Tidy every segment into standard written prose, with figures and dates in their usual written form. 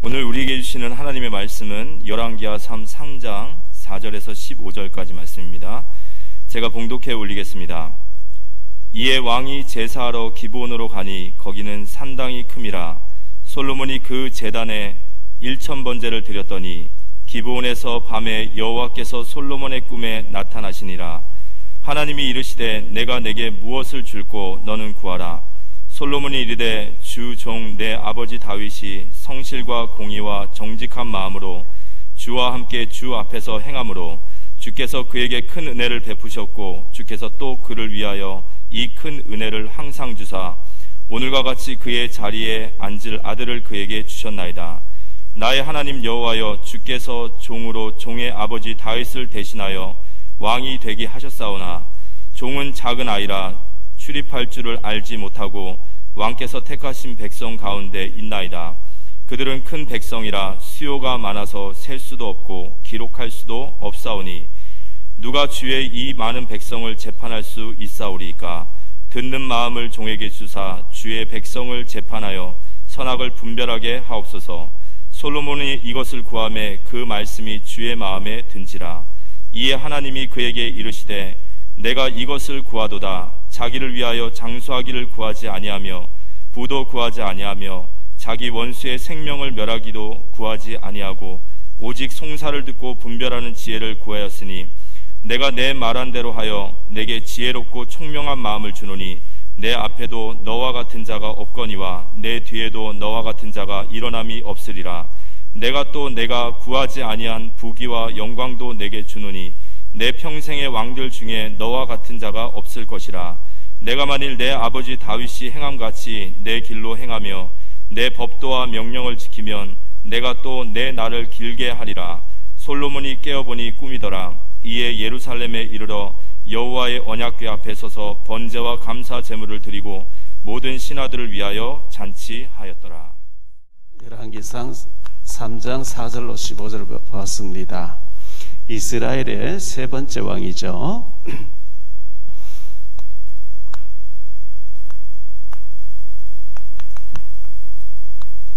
오늘 우리에게 주시는 하나님의 말씀은 열왕기하 3장 4절에서 15절까지 말씀입니다. 제가 봉독해 올리겠습니다. 이에 왕이 제사하러 기브온으로 가니 거기는 산당이 큼이라. 솔로몬이 그 제단에 1000번제를 드렸더니 기브온에서 밤에 여호와께서 솔로몬의 꿈에 나타나시니라. 하나님이 이르시되 내가 내게 무엇을 줄꼬 너는 구하라. 솔로몬이 이르되 주 종 내 아버지 다윗이 성실과 공의와 정직한 마음으로 주와 함께 주 앞에서 행함으로 주께서 그에게 큰 은혜를 베푸셨고 주께서 또 그를 위하여 이 큰 은혜를 항상 주사 오늘과 같이 그의 자리에 앉을 아들을 그에게 주셨나이다. 나의 하나님 여호와여, 주께서 종으로 종의 아버지 다윗을 대신하여 왕이 되게 하셨사오나 종은 작은 아이라 출입할 줄을 알지 못하고 왕께서 택하신 백성 가운데 있나이다. 그들은 큰 백성이라 수요가 많아서 셀 수도 없고 기록할 수도 없사오니 누가 주의 이 많은 백성을 재판할 수 있사오리이까? 듣는 마음을 종에게 주사 주의 백성을 재판하여 선악을 분별하게 하옵소서. 솔로몬이 이것을 구하매 그 말씀이 주의 마음에 든지라. 이에 하나님이 그에게 이르시되 내가 이것을 구하도다. 자기를 위하여 장수하기를 구하지 아니하며 부도 구하지 아니하며 자기 원수의 생명을 멸하기도 구하지 아니하고 오직 송사를 듣고 분별하는 지혜를 구하였으니 내가 내 말한 대로 하여 내게 지혜롭고 총명한 마음을 주노니 내 앞에도 너와 같은 자가 없거니와 내 뒤에도 너와 같은 자가 일어남이 없으리라. 내가 또 내가 구하지 아니한 부귀와 영광도 내게 주노니 내 평생의 왕들 중에 너와 같은 자가 없을 것이라. 내가 만일 내 아버지 다윗이 행함같이 내 길로 행하며 내 법도와 명령을 지키면 내가 또 내 날을 길게 하리라. 솔로몬이 깨어보니 꿈이더라. 이에 예루살렘에 이르러 여호와의 언약궤 앞에 서서 번제와 감사 제물을 드리고 모든 신하들을 위하여 잔치하였더라. 열왕기상 3장 4절로 15절을 보았습니다. 이스라엘의 세 번째 왕이죠.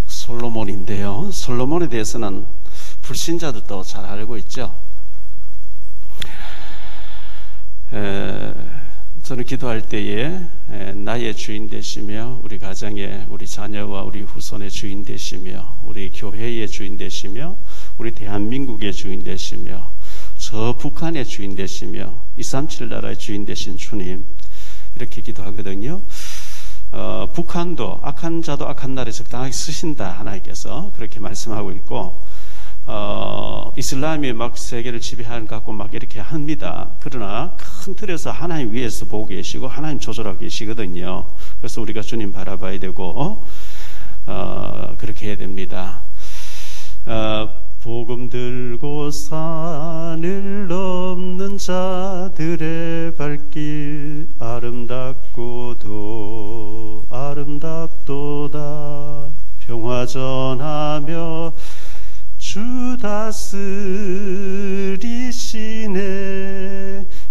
솔로몬인데요. 솔로몬에 대해서는 불신자들도 잘 알고 있죠. 저는 기도할 때에 나의 주인 되시며 우리 가정의 우리 자녀와 우리 후손의 주인 되시며 우리 교회의 주인 되시며 우리 대한민국의 주인 되시며 저 북한의 주인 되시며 237 나라의 주인 되신 주님, 이렇게 기도하거든요. 북한도 악한 자도 악한 날에 적당하게 쓰신다, 하나님께서 그렇게 말씀하고 있고, 이슬람이 막 세계를 지배하는 것 같고 막 이렇게 합니다. 그러나 큰 틀에서 하나님 위에서 보고 계시고 하나님 조절하고 계시거든요. 그래서 우리가 주님 바라봐야 되고 그렇게 해야 됩니다. 복음 들고 산을 넘는 자들의 발길 아름답고도 아름답도다. 평화 전하며 주 다스리시네,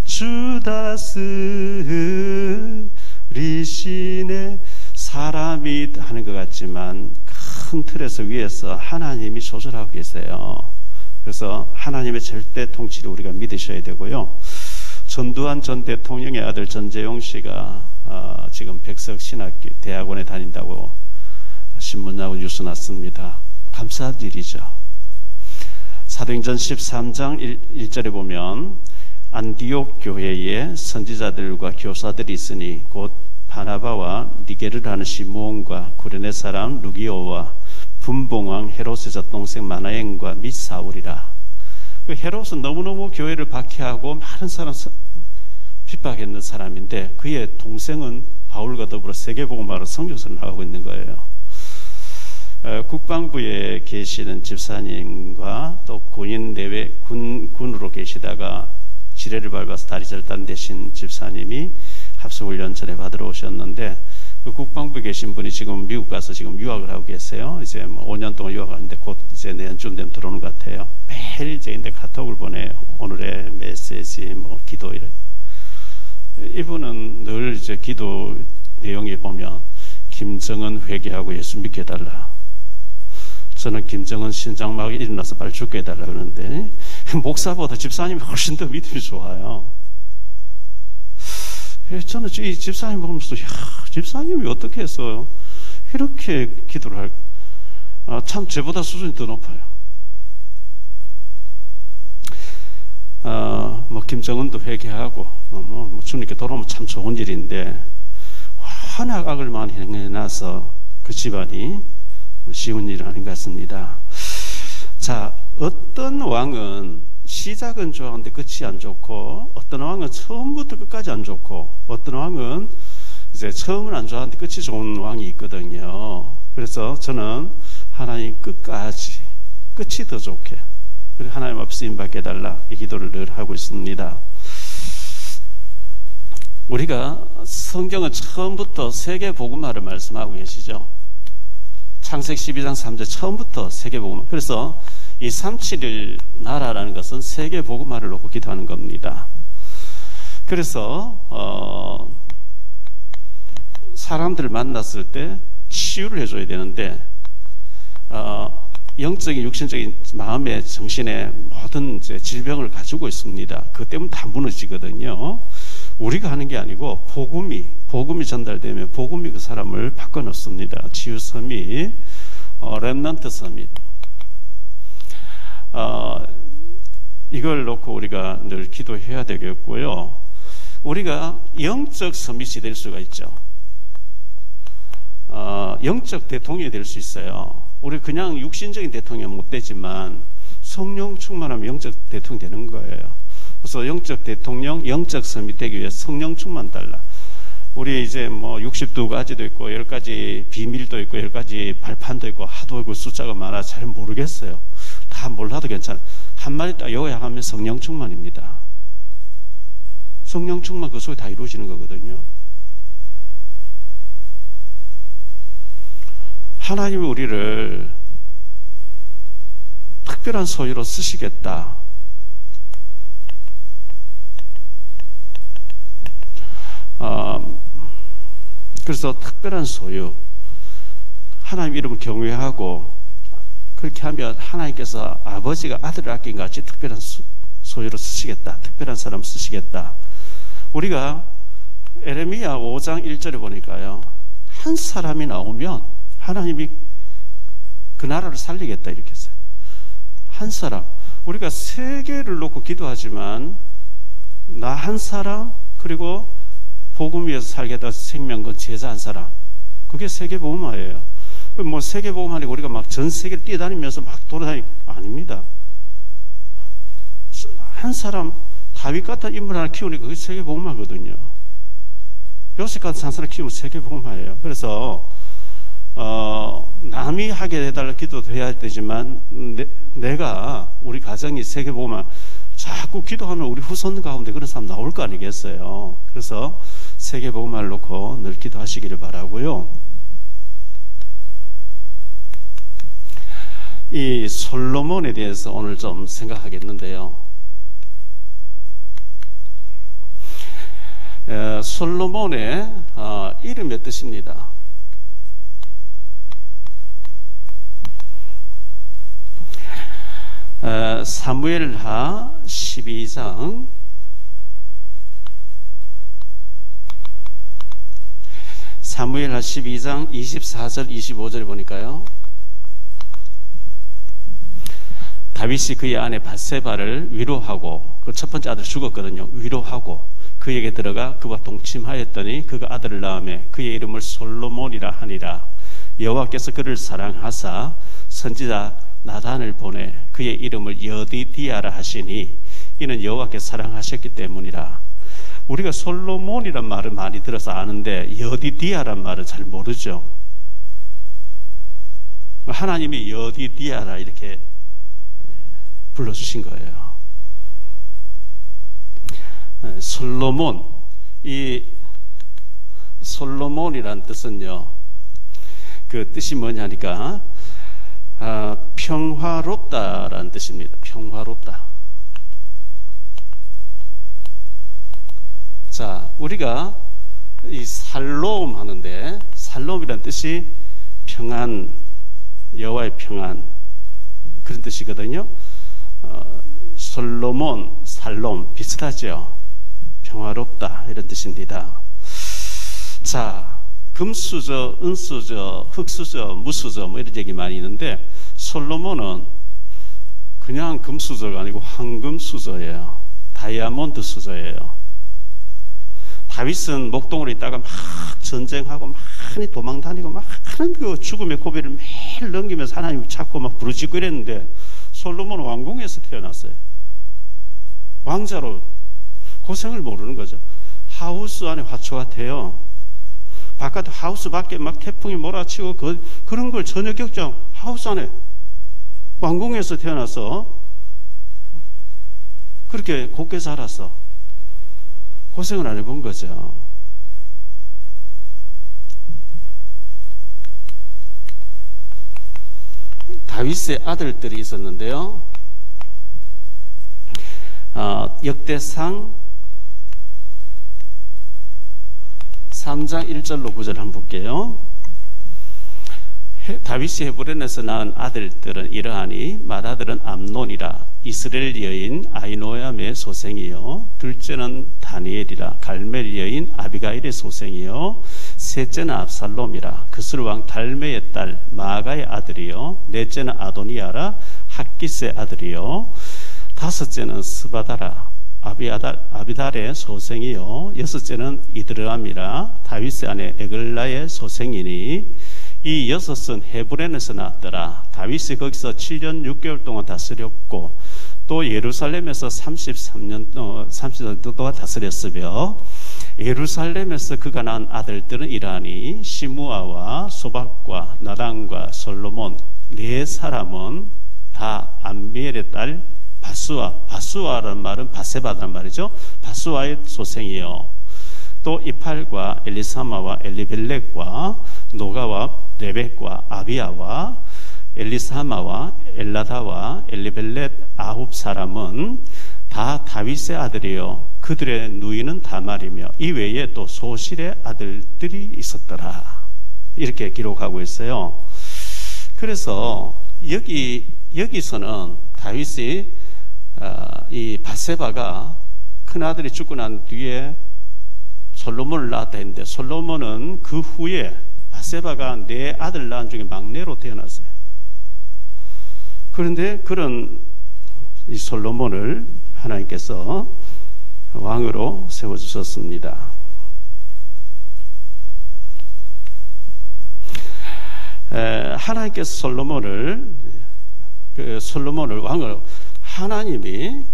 주 다스리시네. 사람이 하는 것 같지만 큰 틀에서 위에서 하나님이 조절하고 계세요. 그래서 하나님의 절대 통치를 우리가 믿으셔야 되고요. 전두환 전 대통령의 아들 전재용 씨가 지금 백석신학교 대학원에 다닌다고 신문하고 뉴스 났습니다. 감사한 일이죠. 사도행전 13장 1절에 보면 안디옥 교회에 선지자들과 교사들이 있으니 곧 바나바와 니게를 하는 시므온과 구레네 사람 루기오와 분봉왕 헤롯의 젖동생 마나행과 및 사울이라. 헤롯은 너무너무 교회를 박해하고 많은 사람 핍박했는 사람인데 그의 동생은 바울과 더불어 세계복음화로 선교사를 나가고 있는 거예요. 국방부에 계시는 집사님과 또 군인 내외 군으로 계시다가 지뢰를 밟아서 다리 절단되신 집사님이 합수훈련 전에 받으러 오셨는데 그 국방부에 계신 분이 지금 미국 가서 지금 유학을 하고 계세요. 이제 뭐 5년 동안 유학하는데 곧 이제 내년쯤 되면 들어오는 것 같아요. 매일 이제 근데 카톡을 보내요. 오늘의 메시지, 뭐 기도 이런. 이분은 늘 이제 기도 내용에 보면 김정은 회개하고 예수 믿게 해달라. 저는 김정은 신장막 일어나서 빨리 죽게 해달라 그러는데 목사보다 집사님이 훨씬 더 믿음이 좋아요. 저는 이 집사님 보면서 집사님이 어떻게 해서 이렇게 기도를 할까? 참 저보다 수준이 더 높아요. 뭐 김정은도 회개하고 뭐 주님께 돌아오면 참 좋은 일인데 워낙 악을 많이 행해놔서 그 집안이 쉬운 일은 아닌 것 같습니다. 자, 어떤 왕은 시작은 좋은데 끝이 안 좋고, 어떤 왕은 처음부터 끝까지 안 좋고, 어떤 왕은 이제 처음은 안 좋았는데 끝이 좋은 왕이 있거든요. 그래서 저는 하나님 끝까지, 끝이 더 좋게, 그리고 하나님 앞에 쓰임 받게 해달라, 이 기도를 늘 하고 있습니다. 우리가 성경은 처음부터 세계 복음화를 말씀하고 계시죠. 창세기 12장 3절 처음부터 세계 복음화. 그래서 이 371 나라라는 것은 세계 복음화를 놓고 기도하는 겁니다. 그래서 사람들을 만났을 때 치유를 해줘야 되는데 영적인 육신적인 마음의 정신의 모든 이제 질병을 가지고 있습니다. 그것 때문에 다 무너지거든요. 우리가 하는 게 아니고 복음이 전달되면 복음이 그 사람을 바꿔놓습니다. 치유 서밋, 렘넌트 서밋. 이걸 놓고 우리가 늘 기도해야 되겠고요. 우리가 영적 서밋이 될 수가 있죠. 영적 대통령이 될 수 있어요. 우리 그냥 육신적인 대통령은 못 되지만 성령 충만하면 영적 대통령이 되는 거예요. 그래서 영적 대통령, 영적 서밋 되기 위해 성령 충만 달라. 우리 이제 뭐 62가지도 있고 10가지 비밀도 있고 10가지 발판도 있고 하도 있고 숫자가 많아 잘 모르겠어요. 다 몰라도 괜찮아. 한마디 딱 요약하면 성령 충만입니다. 성령 충만 그 속에 다 이루어지는 거거든요. 하나님이 우리를 특별한 소유로 쓰시겠다. 그래서 특별한 소유, 하나님 이름을 경외하고 그렇게 하면 하나님께서 아버지가 아들을 아낀 같이 특별한 소유로 쓰시겠다. 특별한 사람 쓰시겠다. 우리가 에레미야 5장 1절에 보니까요, 한 사람이 나오면 하나님이 그 나라를 살리겠다 이렇게 했어요. 한 사람. 우리가 세계를 놓고 기도하지만 나 한 사람, 그리고 복음 위에서 살겠다 생명건 제자 한 사람, 그게 세계복음화예요. 뭐 세계복음화니 우리가 막 전 세계를 뛰어다니면서 막 돌아다니고 아닙니다. 한 사람 다윗 같은 인물 하나 키우니까 그게 세계복음화거든요. 요셉 같은 한 사람 키우면 세계복음화예요. 그래서 남이 하게 해달라 기도도 해야 되지만 내가 우리 가정이 세계복음화 자꾸 기도하면 우리 후손 가운데 그런 사람 나올 거 아니겠어요. 그래서 세계복음화를 놓고 늘 기도하시기를 바라고요. 이 솔로몬에 대해서 오늘 좀 생각하겠는데요. 솔로몬의 이름의 뜻입니다. 사무엘하 12장 24절 25절에 보니까요, 다윗이 그의 아내 밧세바를 위로하고, 그 첫 번째 아들 죽었거든요. 위로하고 그에게 들어가 그와 동침하였더니 그가 아들을 낳으매 그의 이름을 솔로몬이라 하니라. 여호와께서 그를 사랑하사 선지자 나단을 보내 그의 이름을 여디디아라 하시니 이는 여호와께서 사랑하셨기 때문이라. 우리가 솔로몬이란 말을 많이 들어서 아는데 여디디아란 말은 잘 모르죠. 하나님이 여디디아라 이렇게 불러주신 거예요. 솔로몬, 이 솔로몬이란 뜻은요, 그 뜻이 뭐냐니까 평화롭다라는 뜻입니다. 평화롭다. 자, 우리가 이 살롬 하는데, 살롬이란 뜻이 평안, 여호와의 평안, 그런 뜻이거든요. 솔로몬, 살롬 비슷하죠. 평화롭다 이런 뜻입니다. 자, 금수저, 은수저, 흑수저, 무수저 뭐 이런 얘기 많이 있는데 솔로몬은 그냥 금수저가 아니고 황금수저예요. 다이아몬드 수저예요. 다윗은 목동으로 있다가 막 전쟁하고 많이 도망다니고 막 하는 그 죽음의 고비를 매일 넘기면서 하나님 찾고 막 부르짖고 이랬는데 솔로몬은 왕궁에서 태어났어요. 왕자로 고생을 모르는 거죠. 하우스 안에 화초 같아요. 바깥 하우스 밖에 막 태풍이 몰아치고 그런 걸 전혀 겪지 않고 하우스 안에 왕궁에서 태어나서 그렇게 곱게 자라서 고생을 안 해본 거죠. 다윗의 아들들이 있었는데요. 역대상 3장 1절로 9절 한번 볼게요. 다윗이 헤브론에서 낳은 아들들은 이러하니 맏아들은 암논이라 이스라엘 여인 아히노암의 소생이요 둘째는 다니엘이라 갈멜 여인 아비가일의 소생이요 셋째는 압살롬이라 그술 왕 달메의 딸 마아가의 아들이요 넷째는 아도니아라 학깃의 아들이요 다섯째는 스바다라 아비달의 소생이요 여섯째는 이드르암이라 다윗의 아내 에글라의 소생이니 이 여섯은 헤브론에서 나왔더라. 다윗이 거기서 7년 6개월 동안 다스렸고 또 예루살렘에서 33년 동안 다스렸으며 예루살렘에서 그가 낳은 아들들은 이러하니 시므아와 소박과 나단과 솔로몬 네 사람은 다 암미엘의 딸 바수아라는 말은 바세바라는 말이죠. 바수아의 소생이요 또 이팔과 엘리사마와 엘리벨렉과 노가와 레벡과 아비야와 엘리사마와 엘라다와 엘리벨렛 아홉 사람은 다 다윗의 아들이요 그들의 누이는 다말이며 이 외에 또 소실의 아들들이 있었더라. 이렇게 기록하고 있어요. 그래서 여기서는 다윗이 이 바세바가 큰 아들이 죽고 난 뒤에 솔로몬을 낳았다 했는데 솔로몬은 그 후에 바세바가 네 아들 낳은 중에 막내로 태어났어요. 그런데 그런 이 솔로몬을 하나님께서 왕으로 세워주셨습니다. 하나님께서 솔로몬을 왕으로 하나님이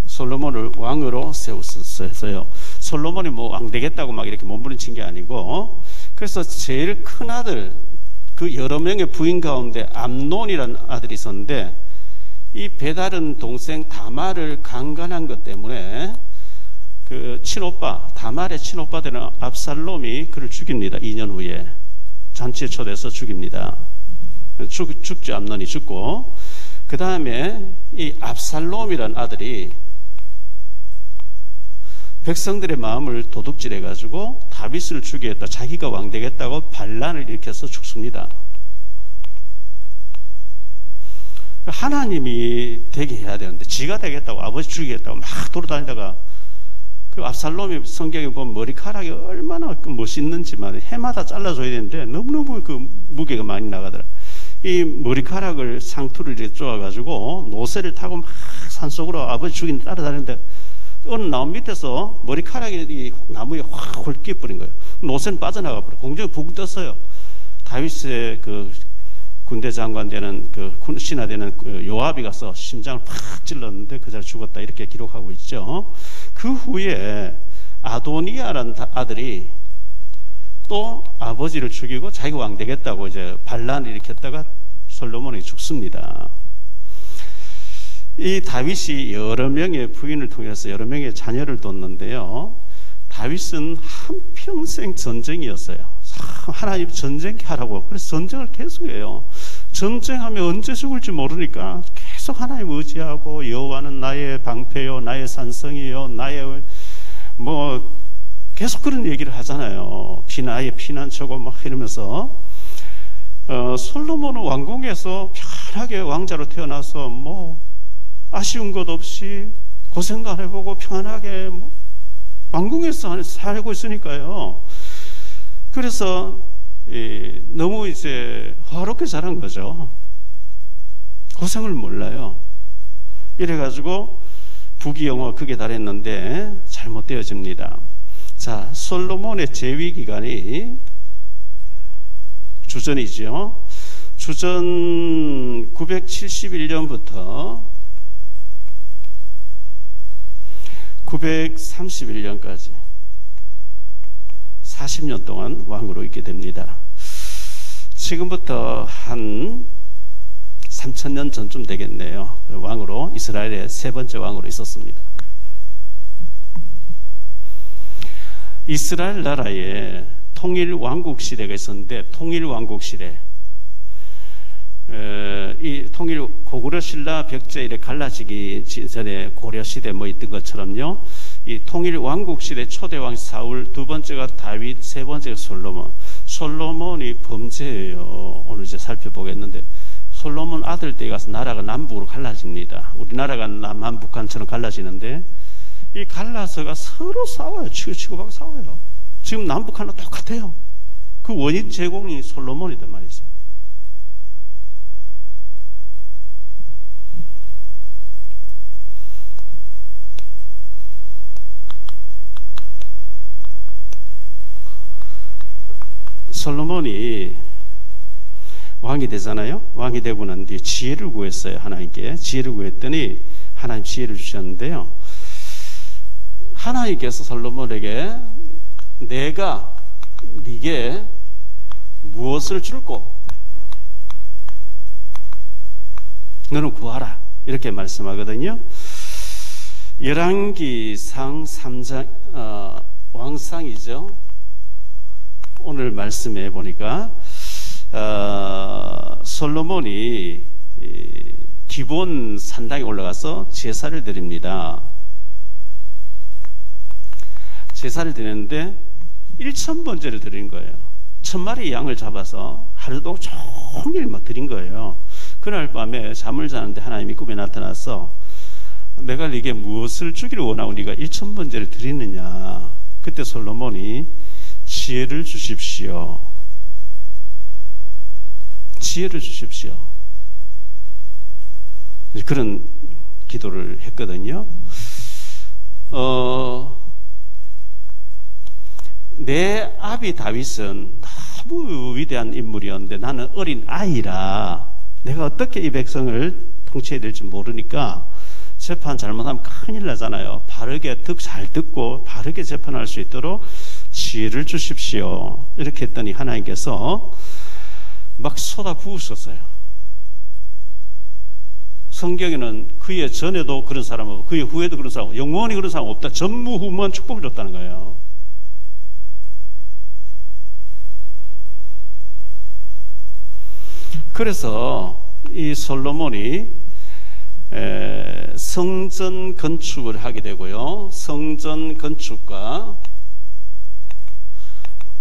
솔로몬을 왕으로 세웠어요. 솔로몬이 뭐 왕 되겠다고 막 이렇게 몸부림친 게 아니고 그래서 제일 큰 아들 그 여러 명의 부인 가운데 암논이라는 아들이 있었는데 이 배다른 동생 다말을 강간한 것 때문에 그 친오빠 다말의 친오빠 되는 압살롬이 그를 죽입니다. 2년 후에 잔치에 초대해서 죽입니다. 죽죠. 암논이 죽고 그 다음에 이 압살롬이라는 아들이 백성들의 마음을 도둑질해 가지고 다윗을 죽이겠다 자기가 왕 되겠다고 반란을 일으켜서 죽습니다. 하나님이 되게 해야 되는데 지가 되겠다고 아버지 죽이겠다고 막 돌아다니다가 그 압살롬이 성경에 보면 머리카락이 얼마나 멋있는지만 해마다 잘라줘야 되는데 너무너무 그 무게가 많이 나가더라. 이 머리카락을 상투를 이렇게 쪼아가지고 노새를 타고 막 산속으로 아버지 죽인 따라다니는데 어느 나무 밑에서 머리카락이 나무에 확 홀끼 뿌린 거예요. 노새는 빠져나가 버려. 공중에 붕 떴어요. 다윗의 그 군대 장관 되는 그 신하 되는 그 요압이 가서 심장을 팍 찔렀는데 그 자리에 죽었다 이렇게 기록하고 있죠. 그 후에 아도니아라는 아들이 또 아버지를 죽이고 자기가 왕 되겠다고 이제 반란을 일으켰다가 솔로몬이 죽습니다. 이 다윗이 여러 명의 부인을 통해서 여러 명의 자녀를 뒀는데요. 다윗은 한평생 전쟁이었어요. 하나님 전쟁하라고. 그래서 전쟁을 계속해요. 전쟁하면 언제 죽을지 모르니까 계속 하나님 의지하고 여호와는 나의 방패요 나의 산성이요 나의 뭐 계속 그런 얘기를 하잖아요. 나의 피난처고 막 이러면서 솔로몬은 왕궁에서 편하게 왕자로 태어나서 뭐 아쉬운 것 없이 고생도 안 해보고 편안하게 뭐 왕궁에서 살고 있으니까요. 그래서 너무 이제 화롭게 자란 거죠. 고생을 몰라요. 이래가지고 부귀영화가 극에 달했는데 잘못되어집니다. 자, 솔로몬의 재위 기간이 주전이죠. 주전 971년부터 931년까지 40년 동안 왕으로 있게 됩니다. 지금부터 한 3000년 전쯤 되겠네요. 왕으로, 이스라엘의 세 번째 왕으로 있었습니다. 이스라엘 나라에 통일왕국 시대가 있었는데, 통일왕국 시대, 이 통일 고구려 신라 벽제 이래 갈라지기 전에 고려 시대 뭐 있던 것처럼요, 이 통일 왕국 시대 초대왕 사울, 두 번째가 다윗, 세 번째가 솔로몬. 솔로몬이 범죄예요. 오늘 이제 살펴보겠는데, 솔로몬 아들 때 가서 나라가 남북으로 갈라집니다. 우리나라가 남한 북한처럼 갈라지는데, 이 갈라서가 서로 싸워요. 치고받고 싸워요. 지금 남북한은 똑같아요. 그 원인 제공이 솔로몬이란 말이죠. 솔로몬이 왕이 되잖아요. 왕이 되고 난 뒤에 지혜를 구했어요. 하나님께 지혜를 구했더니 하나님 지혜를 주셨는데요, 하나님께서 솔로몬에게 내가 네게 무엇을 줄고 너는 구하라 이렇게 말씀하거든요. 열왕기상 3장 왕상이죠. 오늘 말씀해 보니까 솔로몬이 기본 산당에 올라가서 제사를 드립니다. 제사를 드렸는데 1000번째를 드린 거예요. 1000마리 양을 잡아서 하루 동안 종일 막 드린 거예요. 그날 밤에 잠을 자는데 하나님이 꿈에 나타나서 내가 네게 무엇을 주기를 원하고 네가 1000번째를 드리느냐. 그때 솔로몬이 지혜를 주십시오. 지혜를 주십시오. 그런 기도를 했거든요. 내 아비 다윗은 너무 위대한 인물이었는데 나는 어린 아이라 내가 어떻게 이 백성을 통치해야 될지 모르니까 재판 잘못하면 큰일 나잖아요. 바르게 잘 듣고 바르게 재판할 수 있도록 지혜를 주십시오. 이렇게 했더니 하나님께서 막 쏟아 부으셨어요. 성경에는 그의 전에도 그런 사람 없고 그의 후에도 그런 사람 없고 영원히 그런 사람 없다. 전무후무한 축복을 줬다는 거예요. 그래서 이 솔로몬이 성전 건축을 하게 되고요, 성전 건축과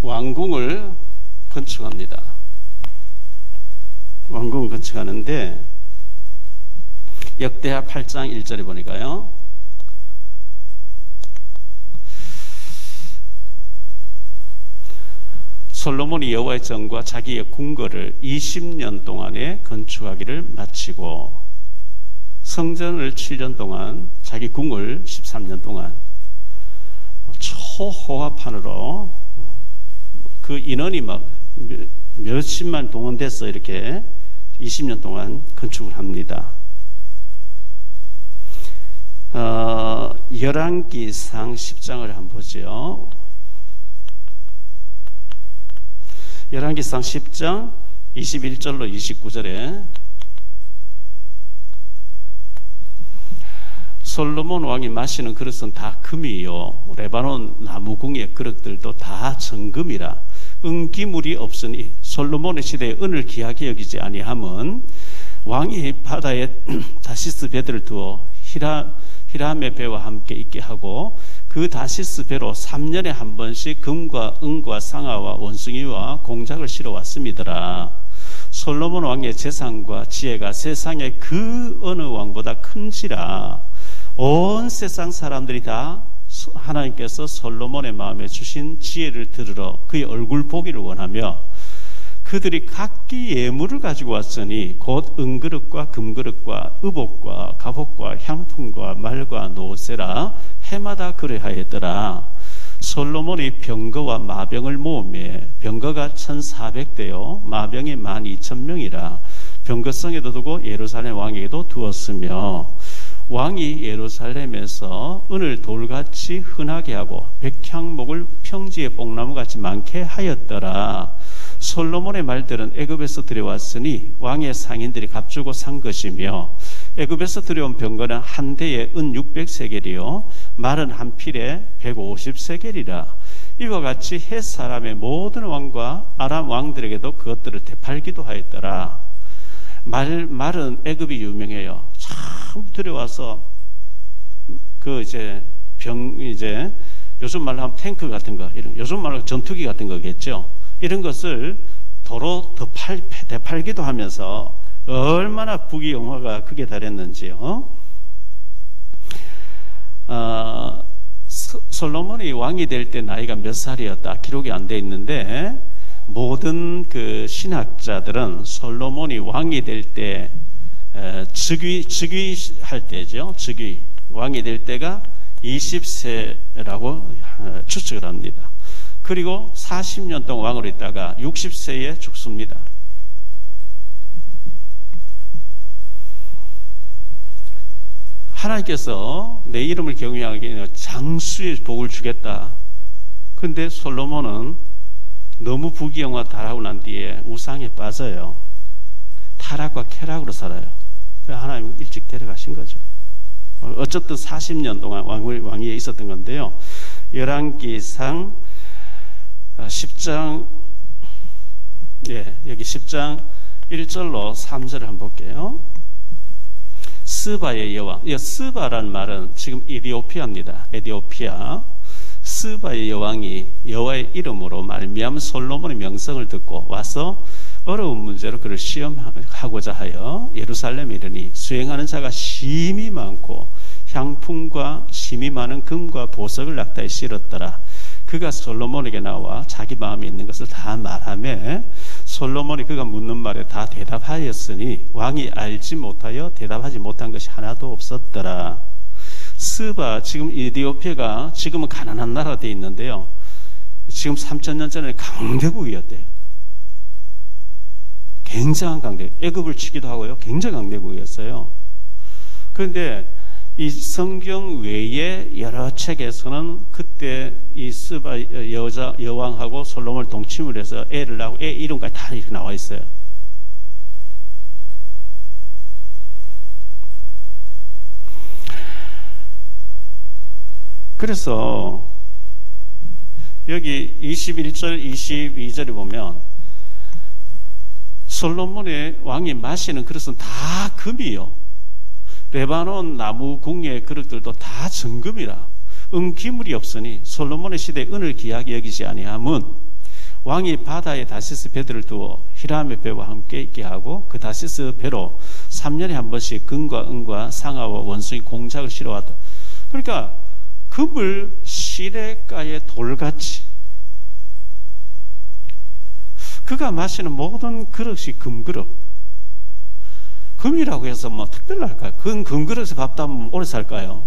왕궁을 건축합니다. 왕궁을 건축하는데 역대하 8장 1절에 보니까요, 솔로몬이 여호와의 전과 자기의 궁궐을 20년 동안에 건축하기를 마치고 성전을 7년 동안, 자기 궁을 13년 동안 초호화판으로 그 인원이 막 몇십만 동원돼서 이렇게 20년 동안 건축을 합니다. 열왕기상 10장을 한번 보죠. 열왕기상 10장 21절로 29절에 솔로몬 왕이 마시는 그릇은 다 금이요, 레바논 나무궁의 그릇들도 다 정금이라 은기물이 없으니 솔로몬의 시대에 은을 귀하게 여기지 아니함은 왕이 바다에 다시스 배들을 두어 히람의 배와 함께 있게 하고 그 다시스 배로 3년에 한 번씩 금과 은과 상아와 원숭이와 공작을 실어 왔음이더라. 솔로몬 왕의 재산과 지혜가 세상의 그 어느 왕보다 큰지라 온 세상 사람들이 다 하나님께서 솔로몬의 마음에 주신 지혜를 들으러 그의 얼굴 보기를 원하며 그들이 각기 예물을 가지고 왔으니 곧 은그릇과 금그릇과 의복과 갑옷과 향품과 말과 노새라 해마다 그래하였더라. 솔로몬이 병거와 마병을 모으매 병거가 1400대요 마병이 12,000명이라 병거성에도 두고 예루살렘 왕에게도 두었으며 왕이 예루살렘에서 은을 돌같이 흔하게 하고 백향목을 평지의 뽕나무같이 많게 하였더라. 솔로몬의 말들은 애굽에서 들여왔으니 왕의 상인들이 값주고 산 것이며 애굽에서 들여온 병거는 한 대에 은 600세겔이요 말은 한 필에 150세겔이라. 이와 같이 헷 사람의 모든 왕과 아람 왕들에게도 그것들을 되팔기도 하였더라. 말은 애굽이 유명해요. 참 들여와서 이제 요즘 말로 하면 탱크 같은 거, 이런 요즘 말로 전투기 같은 거겠죠. 이런 것을 도로 되팔기도 하면서 얼마나 부귀영화가 크게 달했는지요. 솔로몬이 왕이 될 때 나이가 몇 살이었다 기록이 안 돼 있는데 모든 그 신학자들은 솔로몬이 왕이 될 때 즉위할 때죠. 왕이 될 때가 20세라고 추측을 합니다. 그리고 40년 동안 왕으로 있다가 60세에 죽습니다. 하나님께서 내 이름을 경외하게 위해 장수의 복을 주겠다. 근데 솔로몬은 너무 부귀영화 달하고 난 뒤에 우상에 빠져요. 타락과 쾌락으로 살아요. 하나님 일찍 데려가신 거죠. 어쨌든 40년 동안 왕위에 있었던 건데요. 열왕기상 10장 여기 10장 1절로 3절을 한번 볼게요. 스바의 여왕, 스바란 말은 지금 에디오피아입니다. 에디오피아. 스바의 여왕이 여호와의 이름으로 말미암아 솔로몬의 명성을 듣고 와서 어려운 문제로 그를 시험하고자 하여 예루살렘에 이르니 수행하는 자가 심히 많고 향품과 심히 많은 금과 보석을 낙타에 실었더라. 그가 솔로몬에게 나와 자기 마음에 있는 것을 다 말하며 솔로몬이 그가 묻는 말에 다 대답하였으니 왕이 알지 못하여 대답하지 못한 것이 하나도 없었더라. 스바, 지금 에디오피아가 지금은 가난한 나라가 되어 있는데요. 지금 3000년 전에 강대국이었대요. 굉장한 강대국. 애굽을 치기도 하고요. 굉장히 강대국이었어요. 그런데 이 성경 외에 여러 책에서는 그때 이 스바 여왕하고 솔로몬을 동침을 해서 애를 낳고 애 이름까지 다 이렇게 나와 있어요. 그래서 여기 21절 22절에 보면 솔로몬의 왕이 마시는 그릇은 다 금이요. 레바논 나무 궁의 그릇들도 다 정금이라. 은기물이 없으니 솔로몬의 시대에 은을 귀하게 여기지 아니함은 왕이 바다에 다시스 배들을 두어 히람의 배와 함께 있게 하고 그 다시스 배로 3년에 한 번씩 금과 은과 상아와 원숭이 공작을 실어왔다. 그러니까 금을 시냇가의 돌같이 그가 마시는 모든 그릇이 금그릇. 금이라고 해서 뭐 특별할까요? 그건 금그릇에 밥 담으면 오래 살까요?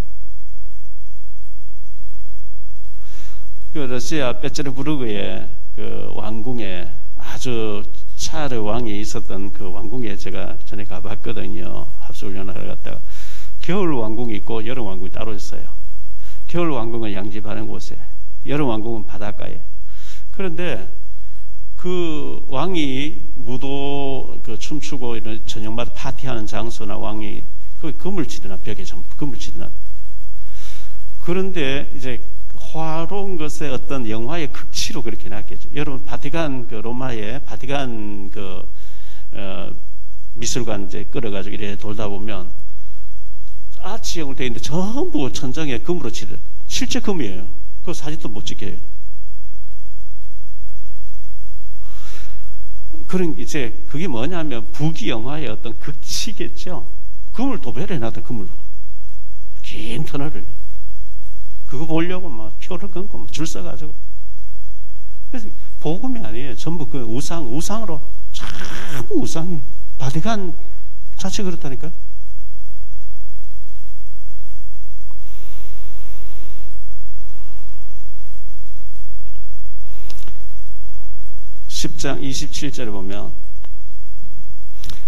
그 러시아 페테르부르크의 그 왕궁에 아주 차르 왕이 있었던 그 왕궁에 제가 전에 가봤거든요. 합수훈련하러 갔다가 겨울 왕궁이 있고 여름 왕궁이 따로 있어요. 겨울 왕궁은 양지바른 곳에, 여름 왕궁은 바닷가에. 그런데 그 왕이 무도 그 춤추고 이런 저녁마다 파티하는 장소나 왕이 그 금을 치르나 벽에 전부 금을 치르나. 그런데 이제 화로운 것의 어떤 영화의 극치로 그렇게 놨겠죠. 여러분 바티칸 그 로마의 바티칸 그 미술관 이제 끌어가지고 이렇게 돌다 보면 아치형으로 되어 있는데 전부 천장에 금으로 칠해. 실제 금이에요. 그 사진도 못 찍혀요. 그런 이제 그게 뭐냐면 부귀영화의 어떤 극치겠죠. 금을 도배를 해놨다. 금을로 긴 터널을 그거 보려고 막 표를 끊고 막 줄 서가지고. 그래서 복음이 아니에요. 전부 그 우상으로 참 우상이에요. 바티칸 자체 그렇다니까. 10장 27절에 보면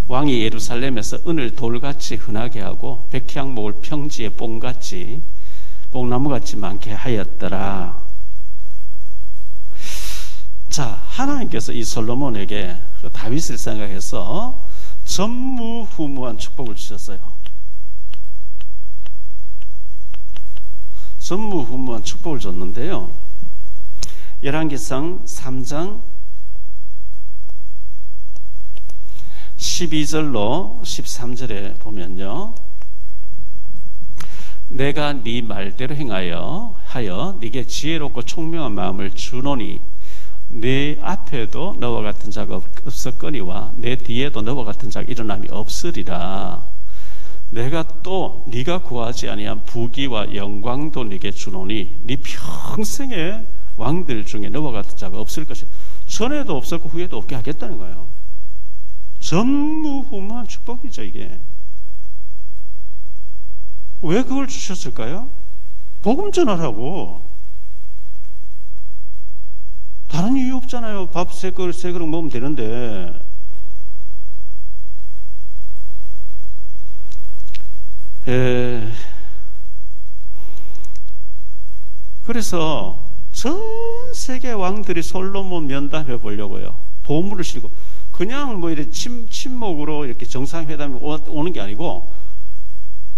왕이 예루살렘에서 은을 돌같이 흔하게 하고 백향목을 평지에 뽕나무같이 많게 하였더라. 자, 하나님께서 이 솔로몬에게 다윗을 생각해서 전무후무한 축복을 주셨어요. 전무후무한 축복을 줬는데요. 열왕기상 3장 12절로 13절에 보면요. 내가 네 말대로 행하여 네게 지혜롭고 총명한 마음을 주노니 내 앞에도 너와 같은 자가 없었거니와 내 뒤에도 너와 같은 자가 일어남이 없으리라. 내가 또 네가 구하지 아니한 부귀와 영광도 네게 주노니 네 평생의 왕들 중에 너와 같은 자가 없을 것이다. 전에도 없었고 후에도 없게 하겠다는 거예요. 전무후무한 축복이죠. 이게 왜 그걸 주셨을까요? 복음 전하라고. 다른 이유 없잖아요. 밥 세 그릇 먹으면 되는데. 그래서 전 세계 왕들이 솔로몬 면담해 보려고요. 보물을 실고 그냥 뭐 이렇게 친목으로 이렇게 정상회담에 오는 게 아니고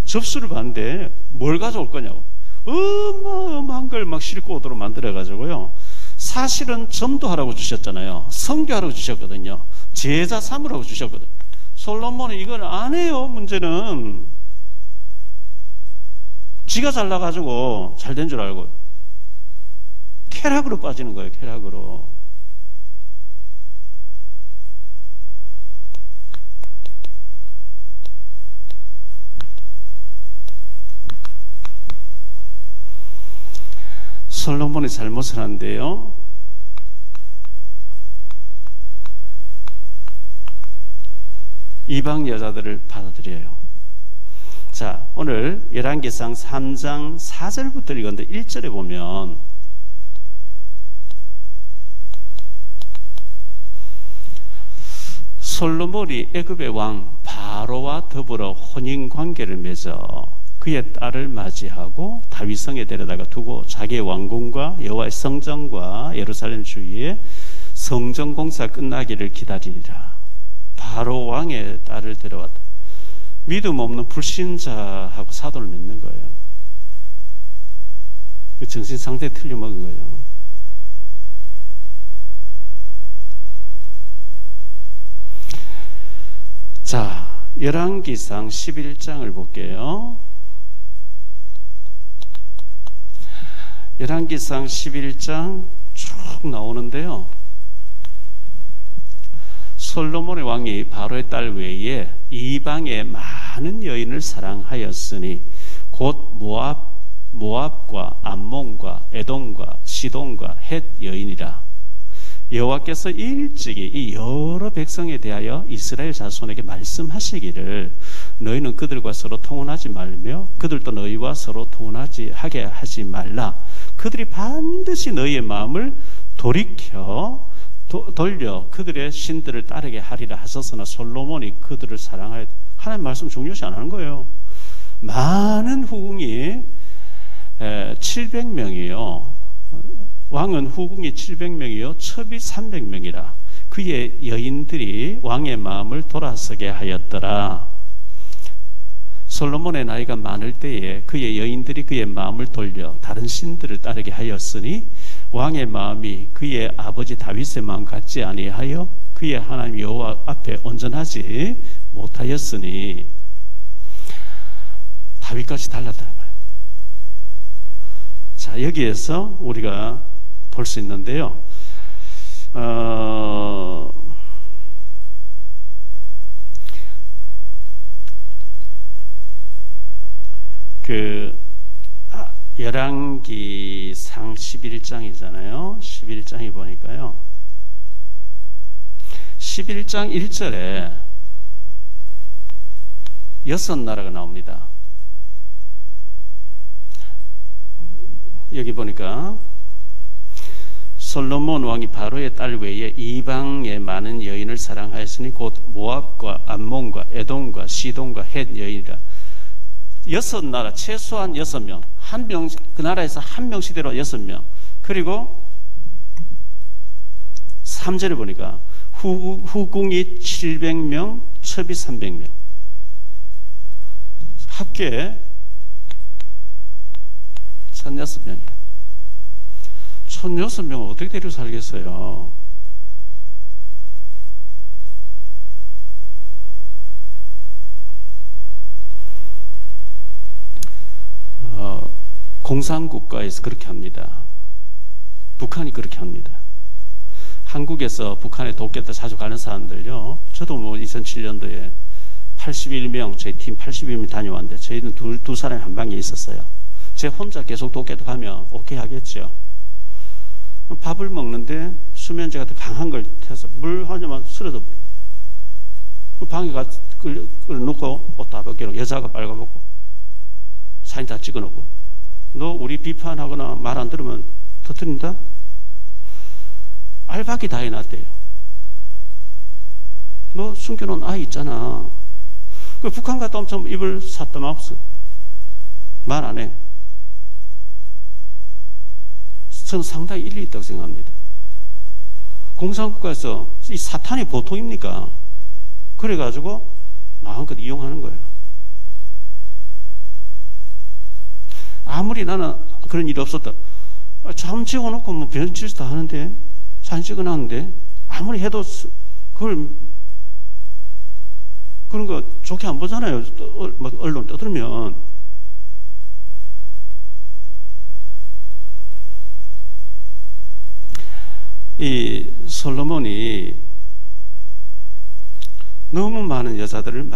접수를 받는데 뭘 가져올 거냐고. 어마어마한 걸 막 싣고 오도록 만들어가지고요. 사실은 전도하라고 주셨잖아요. 선교하라고 주셨거든요. 제자 삼으라고 주셨거든요. 솔로몬은 이걸 안 해요. 문제는 지가 잘나가지고 잘된 줄 알고 쾌락으로 빠지는 거예요. 쾌락으로. 솔로몬이 잘못을 한데요. 이방 여자들을 받아들여요. 자, 오늘 열왕기상 3장 4절부터 읽었는데 1절에 보면 솔로몬이 애굽의 왕 바로와 더불어 혼인 관계를 맺어 그의 딸을 맞이하고 다윗성에 데려다가 두고 자기의 왕궁과 여호와의 성전과 예루살렘 주위에 성전 공사 끝나기를 기다리니라. 바로 왕의 딸을 데려왔다. 믿음 없는 불신자하고 사도를 맺는 거예요. 정신 상태 틀려먹은 거예요. 자, 열왕기상 11장을 볼게요. 열왕기상 11장 쭉 나오는데요. 솔로몬의 왕이 바로의 딸 외에 이방의 많은 여인을 사랑하였으니 곧 모압과 암몬과 에돔과 시돈과 헷 여인이라. 여호와께서 일찍이 이 여러 백성에 대하여 이스라엘 자손에게 말씀하시기를 너희는 그들과 서로 통혼하지 말며 그들도 너희와 서로 통혼하지 하게 하지 말라. 그들이 반드시 너희의 마음을 돌려 그들의 신들을 따르게 하리라 하셨으나 솔로몬이 그들을 사랑하여. 하나님 말씀 중요시 안 하는 거예요. 많은 후궁이 700명이요. 왕은 후궁이 700명이요 첩이 300명이라. 그의 여인들이 왕의 마음을 돌아서게 하였더라. 솔로몬의 나이가 많을 때에 그의 여인들이 그의 마음을 돌려 다른 신들을 따르게 하였으니 왕의 마음이 그의 아버지 다윗의 마음 같지 아니하여 그의 하나님 여호와 앞에 온전하지 못하였으니. 다윗같이 달랐다는 거예요. 자, 여기에서 우리가 볼 수 있는데요. 열왕기상 11장이잖아요. 11장에 보니까요. 11장 1절에 6나라가 나옵니다. 여기 보니까 솔로몬 왕이 바로의 딸 외에 이방의 많은 여인을 사랑하였으니 곧 모압과 암몬과 에돔과 시돈과 헷 여인이라. 6나라, 최소한 6명, 그 나라에서 한 명씩대로 6명. 그리고 3절에 보니까 후궁이 700명, 첩이 300명. 합계 1006명이에요. 1006명을 어떻게 데리고 살겠어요? 공산국가에서 그렇게 합니다. 북한이 그렇게 합니다. 한국에서 북한에 돕겠다 자주 가는 사람들요. 저도 2007년도에 81명, 저희 팀 81명 다녀왔는데 저희는 두 사람이 한 방에 있었어요. 제 혼자 계속 돕겠다 가면 오케이 하겠죠. 밥을 먹는데 수면제가 더 강한 걸 태워서 물 하나만 쓰러져. 그 방에 가서 놓고 옷 다 벗겨놓고 여자가 빨가벗고 사진 다 찍어놓고 너 우리 비판하거나 말 안 들으면 터뜨린다? 알박이 다 해놨대요. 너 숨겨놓은 아이 있잖아. 그 북한 갔다 오면 입을 샀더만 없어. 말 안 해. 저는 상당히 일리 있다고 생각합니다. 공산국가에서 이 사탄이 보통입니까? 그래가지고 마음껏 이용하는 거예요. 아무리 나는 그런 일이 없었다. 잠 찍어놓고 뭐 변질도 다 하는데, 사진 찍어놨는데, 아무리 해도 그걸, 그런 거 좋게 안 보잖아요. 언론 떠들면. 이 솔로몬이 너무 많은 여자들을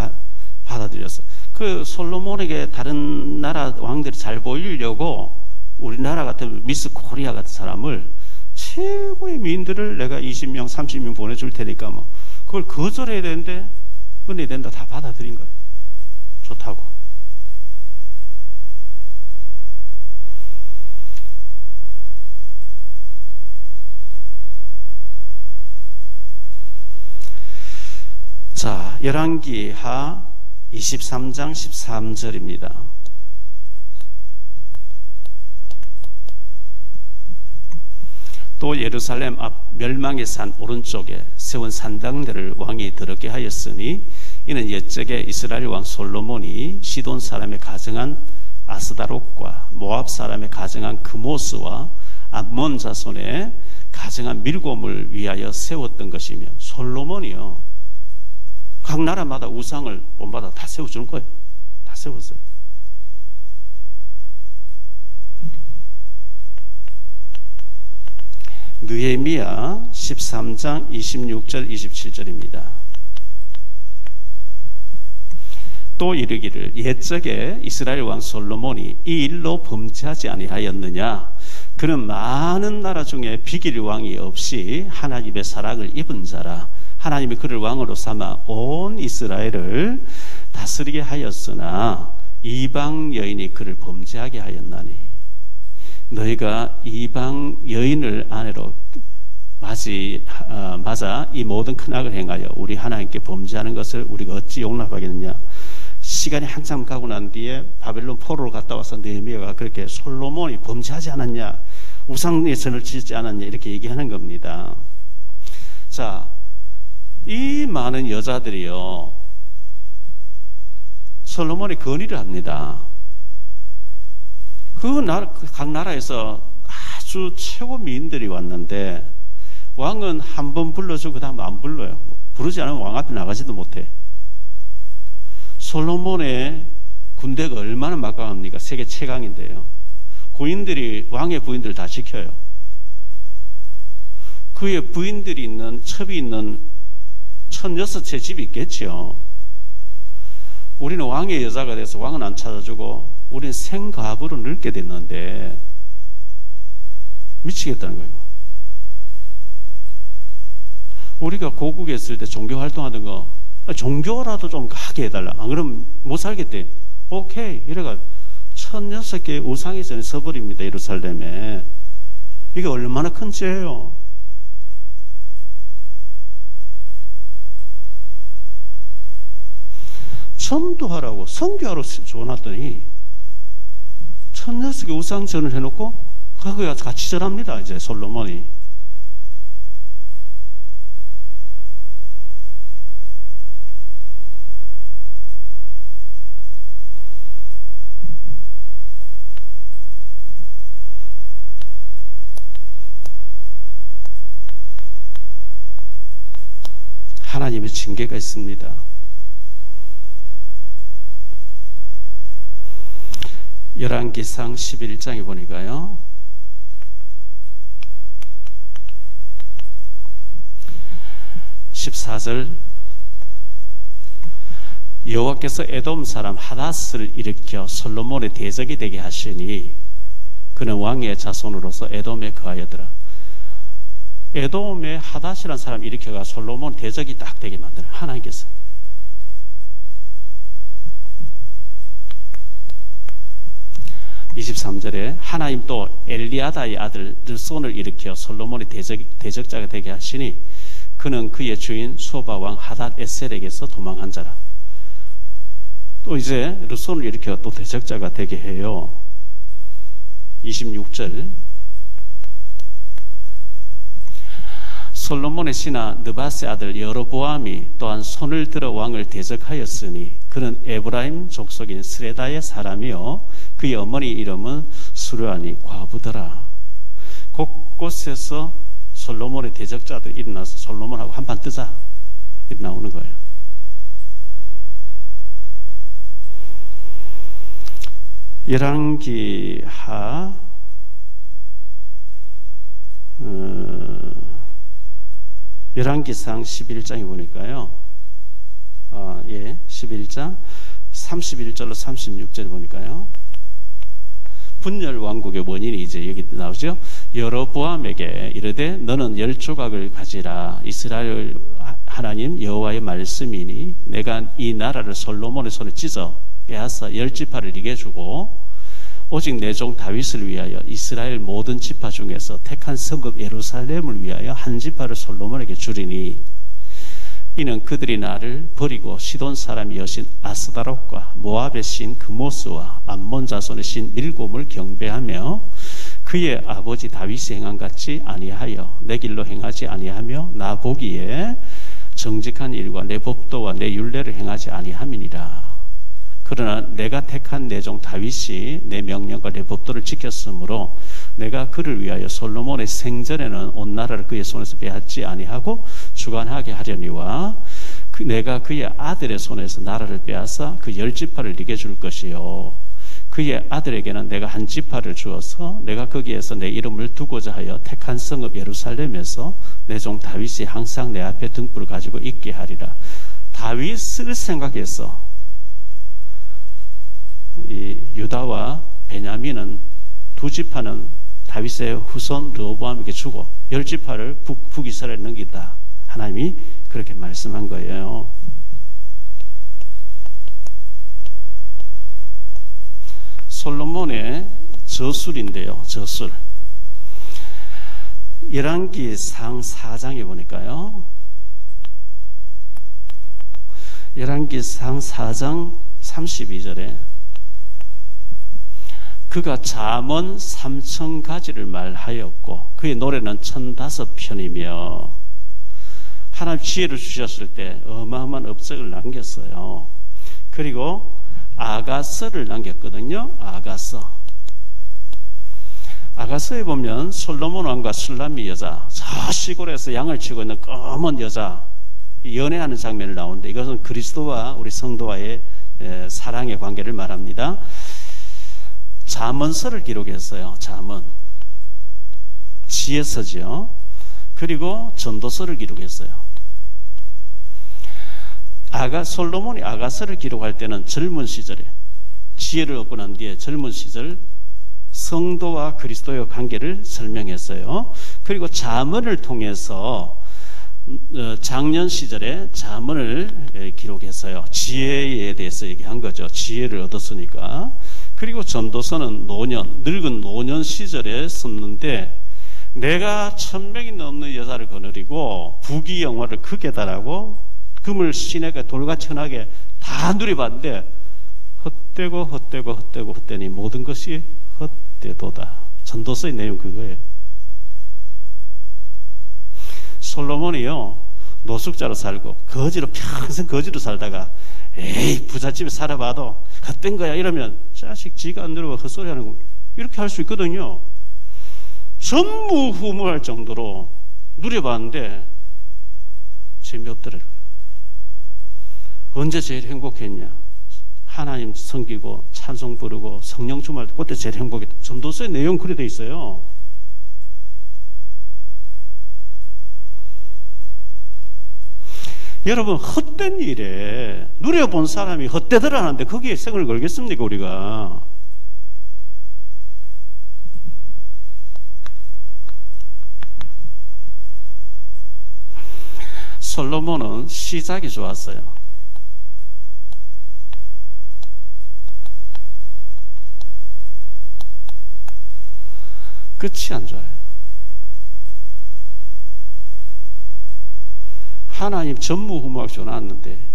받아들였어. 그 솔로몬에게 다른 나라 왕들이 잘 보이려고 우리나라 같은 미스 코리아 같은 사람을 최고의 미인들을 내가 20명, 30명 보내줄 테니까 뭐 그걸 거절해야 되는데 은혜 된다 다 받아들인 거예요. 좋다고. 자, 열왕기하 23장 13절입니다. 또 예루살렘 앞 멸망의 산 오른쪽에 세운 산당들을 왕이 더럽게 하였으니 이는 옛적에 이스라엘 왕 솔로몬이 시돈 사람의 가정한 아스다롯과 모압 사람의 가정한 그모스와 암몬 자손의 가정한 밀곰을 위하여 세웠던 것이며, 솔로몬이요 각 나라마다 우상을 본받아 다 세워주는 거예요. 다 세웠어요. 느헤미야 13장 26절 27절입니다. 또 이르기를 옛적에 이스라엘 왕 솔로몬이 이 일로 범죄하지 아니하였느냐? 그는 많은 나라 중에 비길 왕이 없이 하나님의 사랑을 입은 자라. 하나님이 그를 왕으로 삼아 온 이스라엘을 다스리게 하였으나 이방 여인이 그를 범죄하게 하였나니, 너희가 이방 여인을 아내로 맞아 이 모든 큰 악을 행하여 우리 하나님께 범죄하는 것을 우리가 어찌 용납하겠느냐. 시간이 한참 가고 난 뒤에 바벨론 포로로 갔다 와서 느헤미야가 그렇게 솔로몬이 범죄하지 않았냐, 우상의 전을 짓지 않았냐 이렇게 얘기하는 겁니다. 자, 이 많은 여자들이요 솔로몬이 건의를 합니다. 각 나라에서 아주 최고 미인들이 왔는데 왕은 한 번 불러주고 그 다음 안 불러요. 부르지 않으면 왕 앞에 나가지도 못해. 솔로몬의 군대가 얼마나 막강합니까? 세계 최강인데요. 고인들이 왕의 부인들 다 지켜요. 그의 부인들이 있는, 첩이 있는 16채 집이 있겠죠. 우리는 왕의 여자가 돼서 왕은 안 찾아주고 우리는 생가부로 늙게 됐는데 미치겠다는 거예요. 우리가 고국에 있을 때 종교 활동하던 거 종교라도 좀 하게 해달라. 안 그러면 못 살겠대. 오케이 이래가 16개의 우상이 전에 서버립니다. 예루살렘에. 이게 얼마나 큰 죄예요. 전도하라고 선교하러 줘놨더니 16개 우상전을 해놓고 거기가 같이 절합니다. 이제 솔로몬이. 하나님의 징계가 있습니다. 열왕기상 11장에 보니까요, 14절 여호와께서 에돔 사람 하닷을 일으켜 솔로몬의 대적이 되게 하시니 그는 왕의 자손으로서 에돔에 거하여더라. 에돔의 하닷이라는 사람 일으켜가 솔로몬 대적이 딱 되게 만드는 하나님께서. (23절에) 하나님 또 엘리아다의 아들 르손을 일으켜 솔로몬의 대적자가 되게 하시니 그는 그의 주인 소바 왕 하닷 에셀에게서 도망한 자라. 또 이제 르손을 일으켜 또 대적자가 되게 해요. 26절 솔로몬의 신하 느바스의 아들 여로보암이 또한 손을 들어 왕을 대적하였으니 그는 에브라임 족속인 스레다의 사람이요 그의 어머니 이름은 수르아니 과부더라. 곳곳에서 솔로몬의 대적자들이 일어나서 솔로몬하고 한판 뜨자 이렇게 나오는 거예요. 열왕기하 열왕기상 11장에 보니까요, 11장 31절로 36절에 보니까요, 분열 왕국의 원인이 이제 여기 나오죠. 여로보암에게 이르되 너는 10조각을 가지라. 이스라엘 하나님 여호와의 말씀이니 내가 이 나라를 솔로몬의 손에 찢어 빼앗아 10지파를 네게 주고 오직 내 종 다윗을 위하여 이스라엘 모든 지파 중에서 택한 성읍 예루살렘을 위하여 한 지파를 솔로몬에게 주리니 이는 그들이 나를 버리고 시돈 사람 여신 아스다롯과 모압의 신 그모스와 암몬 자손의 신 밀곰을 경배하며 그의 아버지 다윗이 행한 같이 아니하여 내 길로 행하지 아니하며 나 보기에 정직한 일과 내 법도와 내 율례를 행하지 아니함이니라. 그러나 내가 택한 내 종 다윗이 내 명령과 내 법도를 지켰으므로 내가 그를 위하여 솔로몬의 생전에는 온 나라를 그의 손에서 빼앗지 아니하고 주관하게 하려니와 내가 그의 아들의 손에서 나라를 빼앗아 그 10지파를 네게 줄 것이요 그의 아들에게는 내가 한 지파를 주어서 내가 거기에서 내 이름을 두고자 하여 택한 성읍 예루살렘에서 내 종 다윗이 항상 내 앞에 등불을 가지고 있게 하리라. 다윗을 생각해서 이 유다와 베냐민은 두 지파는 다윗의 후손 르호보암에게 주고 10지파를 북이스라엘에 넘긴다. 하나님이 그렇게 말씀한 거예요. 솔로몬의 저술인데요. 저술. 열왕기상 4장에 보니까요, 열왕기상 4장 32절에 그가 잠언 3000가지를 말하였고 그의 노래는 1005편이며 하나님 지혜를 주셨을 때 어마어마한 업적을 남겼어요. 그리고 아가서를 남겼거든요. 아가서에 보면 솔로몬 왕과 술람미 여자, 저 시골에서 양을 치고 있는 검은 여자 연애하는 장면을 나오는데 이것은 그리스도와 우리 성도와의 사랑의 관계를 말합니다. 잠언서를 기록했어요. 잠언, 지혜서죠. 그리고 전도서를 기록했어요. 솔로몬이 아가서를 기록할 때는 젊은 시절에 지혜를 얻고 난 뒤에 젊은 시절 성도와 그리스도의 관계를 설명했어요. 그리고 잠언을 통해서 작년 시절에 잠언을 기록했어요. 지혜에 대해서 얘기한 거죠. 지혜를 얻었으니까. 그리고 전도서는 늙은 노년 시절에 썼는데, 내가 1000명이 넘는 여자를 거느리고 부귀영화를 크게 달하고 금을 시내가 돌같이 흔하게 다 누려봤는데 헛되니 모든 것이 헛되도다. 전도서의 내용 그거예요. 솔로몬이요, 노숙자로 살고 거지로 평생 거지로 살다가 에이 부잣집에 살아봐도 헛된 거야 이러면 자식 지가 안 들어가 헛소리 하는 거 이렇게 할 수 있거든요. 전무후무할 정도로 누려봤는데 재미없더라고요. 언제 제일 행복했냐? 하나님 섬기고 찬송 부르고 성령 충만할 때 그때 제일 행복했다. 전도서의 내용 그래 돼 있어요. 여러분, 헛된 일에 누려본 사람이 헛되더라는데 거기에 생을 걸겠습니까 우리가? 솔로몬은 시작이 좋았어요. 끝이 안 좋아요. 하나님 전무후무하게 줘놨는데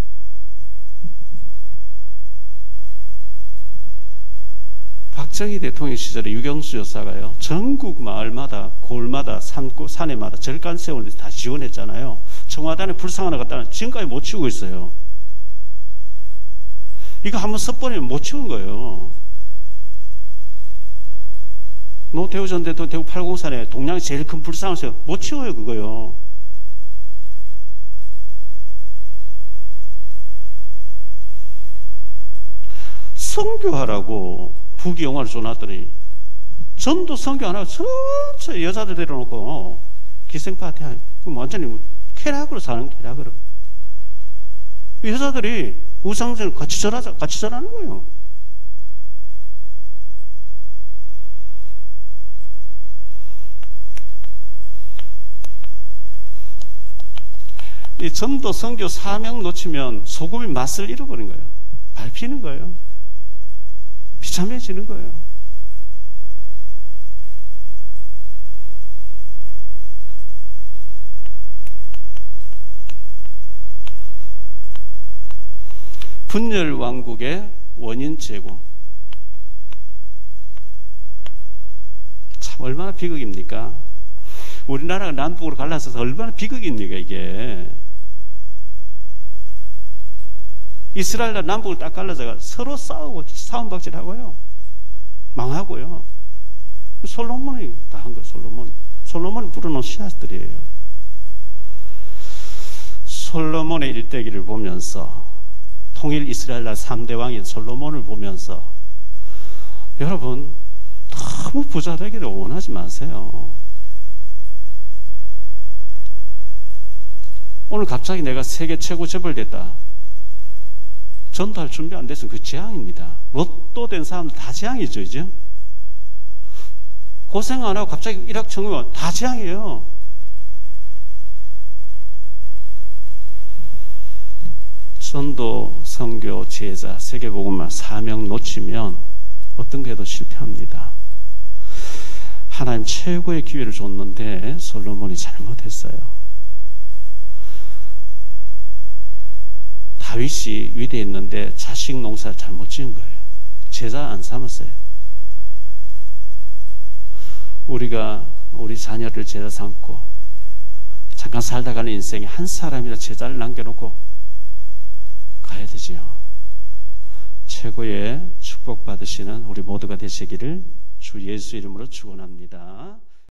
박정희 대통령 시절에 유경수 여사가요, 전국 마을마다 골마다 산에마다 절간 세우는데 다 지원했잖아요. 청와대에 불상 하나 갖다 놨는데 지금까지 못 치우고 있어요. 이거 한번 섣버리면 못 치운 거예요. 노태우 전 대통령 대구 803에 동양에 제일 큰 불상을 세워 못 치워요 그거요. 선교하라고 부귀영화를 줘놨더니 전도 선교 안 하고 전체 여자들 데려놓고 기생파티 하고 완전히 쾌락으로 사는 쾌락으로. 여자들이 우상생을 같이 절하는 거예요. 이 전도 선교 사명 놓치면 소금이 맛을 잃어버린 거예요. 밟히는 거예요. 비참해지는 거예요. 분열 왕국의 원인 제공. 참 얼마나 비극입니까? 우리나라가 남북으로 갈라서서 얼마나 비극입니까 이게. 이스라엘과 남북을 딱 갈라져가 서로 싸우고 싸움박질하고요. 망하고요. 솔로몬이 다 한 거예요. 솔로몬이 부르는 신하들이에요. 솔로몬의 일대기를 보면서 통일 이스라엘 나라 3대 왕인 솔로몬을 보면서 여러분 너무 부자 되기를 원하지 마세요. 오늘 갑자기 내가 세계 최고 재벌됐다. 전도할 준비 안 됐으면 그 재앙입니다. 로또 된 사람들 다 재앙이죠, 이제. 고생 안 하고 갑자기 일확천금이면 다 재앙이에요. 전도, 선교, 제자, 세계복음화 사명 놓치면 어떤 게 더 실패합니다. 하나님 최고의 기회를 줬는데 솔로몬이 잘못했어요. 다윗이 위대했는데 자식 농사를 잘못 지은 거예요. 제자 안 삼았어요. 우리가 우리 자녀를 제자 삼고 잠깐 살다 가는 인생에 한 사람이나 제자를 남겨놓고 가야 되지요. 최고의 축복받으시는 우리 모두가 되시기를 주 예수 이름으로 축원합니다.